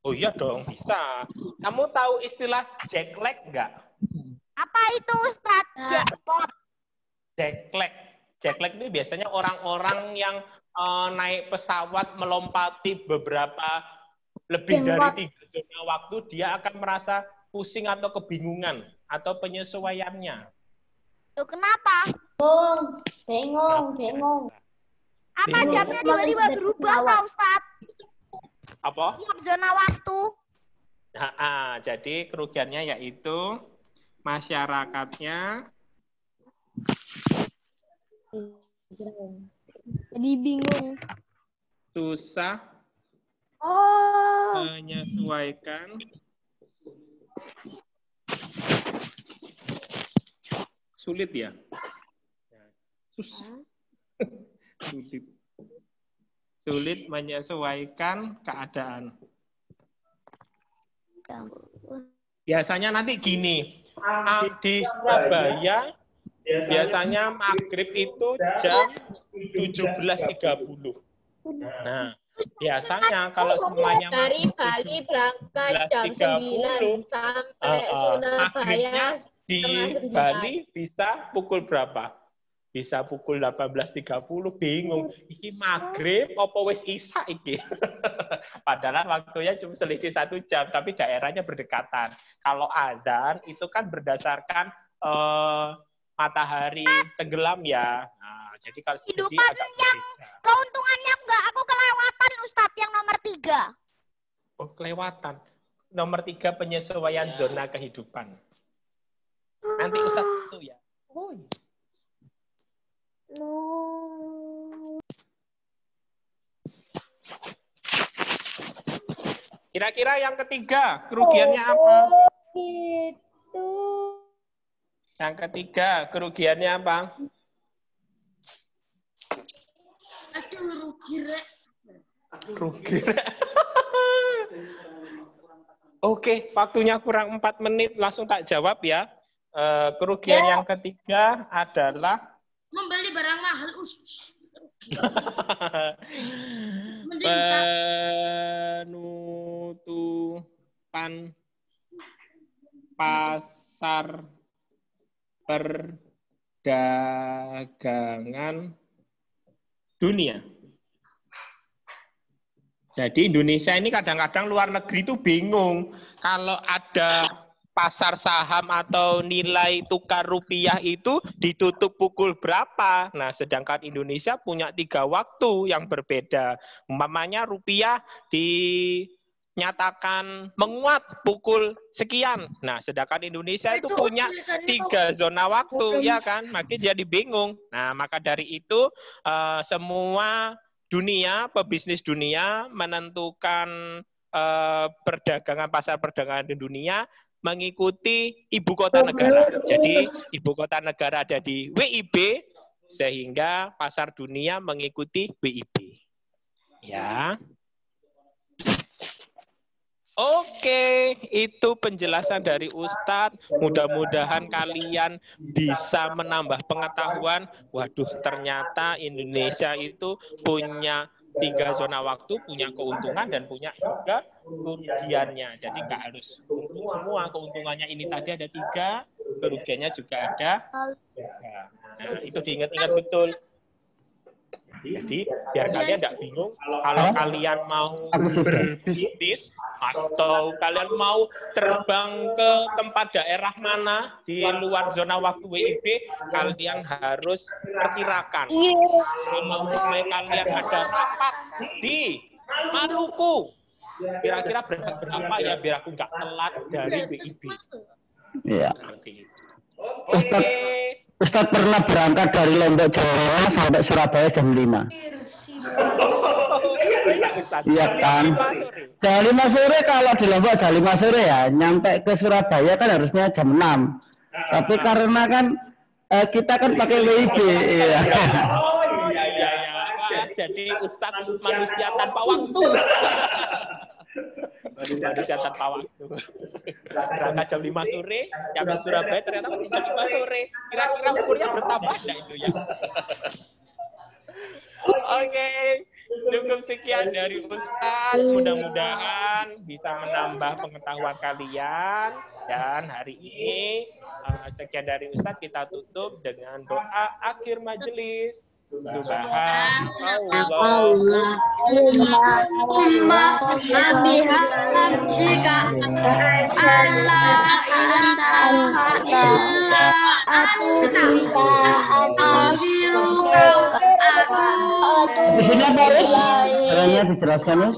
Speaker 2: Oh iya dong, bisa. Kamu tahu istilah jet lag nggak?
Speaker 8: Apa itu Ustadz? Jackpot.
Speaker 2: Jet lag. Jet lag itu biasanya orang-orang yang naik pesawat melompati beberapa lebih dari 3 zona waktu, dia akan merasa pusing atau kebingungan atau penyesuaiannya.
Speaker 8: Tuh kenapa?
Speaker 3: Bengong.
Speaker 8: Apa jamnya tiba-tiba berubah Pak Ustadz?
Speaker 2: Apa?
Speaker 8: Tiap zona waktu.
Speaker 2: Jadi kerugiannya yaitu masyarakatnya
Speaker 1: Jadi bingung.
Speaker 2: susah menyesuaikan sulit ya? Susah. Sulit menyesuaikan keadaan. Biasanya nanti gini, di Surabaya biasanya maghrib itu jam 17.30. Nah, biasanya kalau semuanya
Speaker 5: dari Bali berangkat jam 9 sampai Surabaya
Speaker 2: di Bali bisa pukul berapa? Bisa pukul 18.30, bingung. Iki maghrib apa wis isya iki? Padahal waktunya cuma selisih 1 jam, tapi daerahnya berdekatan. Kalau azan itu kan berdasarkan matahari tenggelam ya. Nah, jadi kalau
Speaker 8: Kehidupan yang keuntungannya enggak, aku kelewatan Ustadz yang nomor 3.
Speaker 2: Oh, kelewatan. Nomor 3 penyesuaian zona kehidupan. Nanti Ustadz itu ya. Oh. Kira-kira yang ketiga, kerugiannya apa?
Speaker 3: Gitu.
Speaker 2: Yang ketiga, kerugiannya apa?
Speaker 3: Aduh,
Speaker 2: Rugi. Oke, waktunya kurang 4 menit. Langsung tak jawab ya. Kerugian yang ketiga adalah
Speaker 3: membeli barang mahal.
Speaker 2: Penutupan pasar perdagangan dunia. Jadi Indonesia ini kadang-kadang luar negeri itu bingung kalau ada pasar saham atau nilai tukar rupiah itu ditutup pukul berapa. Nah, sedangkan Indonesia punya 3 waktu yang berbeda. Umpamanya rupiah dinyatakan menguat pukul sekian. Nah, sedangkan Indonesia itu punya 3 zona waktu, ya kan? Makanya jadi bingung. Nah, maka dari itu semua dunia, pebisnis dunia menentukan perdagangan pasar perdagangan di dunia mengikuti ibu kota negara. Jadi ibu kota negara ada di WIB sehingga pasar dunia mengikuti WIB. Ya. Oke, itu penjelasan dari Ustadz. Mudah-mudahan kalian bisa menambah pengetahuan. Waduh, ternyata Indonesia itu punya 3 zona waktu, punya keuntungan dan punya juga kerugiannya. Jadi nggak harus untung semua. Keuntungannya ini tadi ada 3, kerugiannya juga ada. Nah, itu diingat-ingat betul. Jadi biar kalian tidak bingung kalau kalian mau berbisnis atau kalian mau terbang ke tempat daerah mana di luar zona waktu WIB, kalian harus perkirakan. Kalau kalian ada rapat di Maluku, kira-kira berapa ya biar aku nggak telat dari WIB.
Speaker 4: Iya.
Speaker 2: Oke.
Speaker 4: Ustadz pernah berangkat dari Lombok Jawa sampai Surabaya jam 5. Iya kan? Jam 5 sore kalau di Lombok jam 5 sore ya, nyampe ke Surabaya kan harusnya jam 6. Tapi karena kan kita kan pakai WIB. Iya.
Speaker 2: Oh iya. Jadi Ustadz manusia tanpa waktu. Manusia tanpa waktu. Berangkat jam 5 sore, sampai Surabaya ternyata masih jam 5 sore. Kira-kira umurnya bertambah enggak itu ya? Oke, cukup sekian dari Ustadz. Mudah-mudahan bisa menambah pengetahuan kalian. Dan hari ini sekian dari Ustadz, kita tutup dengan doa akhir majelis.
Speaker 4: Di sini apa Riz? Caranya dijelaskan ya.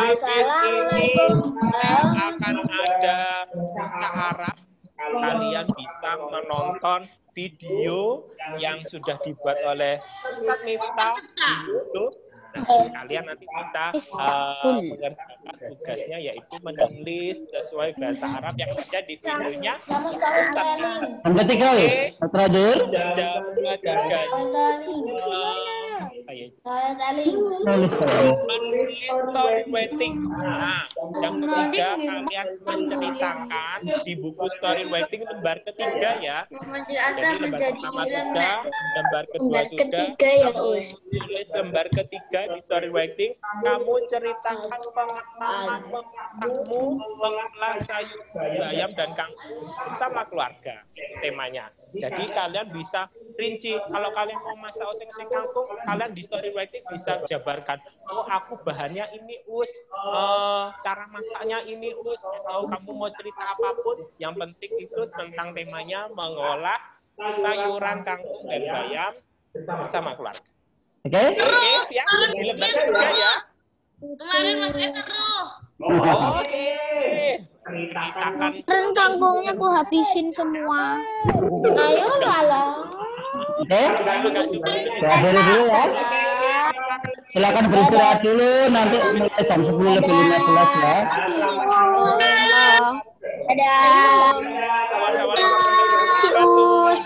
Speaker 2: Assalamualaikum. Akan ada buka Arab. Kalian bisa menonton video yang sudah dibuat oleh Ustadz Miftah di YouTube. Kalian nanti bisa mengerjakan tugasnya yaitu menulis sesuai bahasa Arab yang ada di videonya.
Speaker 4: Sampai 3 ya? Terakhir.
Speaker 2: Jam 3. Menulis story writing. Nah, yang ketiga kalian menceritakan di buku story writing lembar ketiga ya. Jadi lembar pertama sudah, lembar kedua sudah. Tulis lembar ketiga di story writing. Kamu ceritakan pengalaman memasakmu, mengolah sayur bayam dan kangkung bersama keluarga. Temanya. Jadi kalian bisa rinci. Kalau kalian mau masak oseng-oseng kangkung, kalian di story writing bisa jabarkan. Oh, aku bahannya ini cara masaknya ini atau kamu mau cerita apapun, yang penting itu tentang temanya mengolah sayuran kangkung dan bayam bersama keluarga.
Speaker 4: Oke.
Speaker 2: Oke, siap. Di lembar kedua ya.
Speaker 3: Kemarin Mas seru.
Speaker 2: Oke. Ceritakan.
Speaker 1: Keren kangkungnya aku habisin semua.
Speaker 3: Ayo lah.
Speaker 4: Oke, dari dulu ya. Silakan beristirahat dulu, nanti mulai jam 10:15 ya.
Speaker 1: Dadah.
Speaker 2: Kawan-kawan.
Speaker 3: Cius.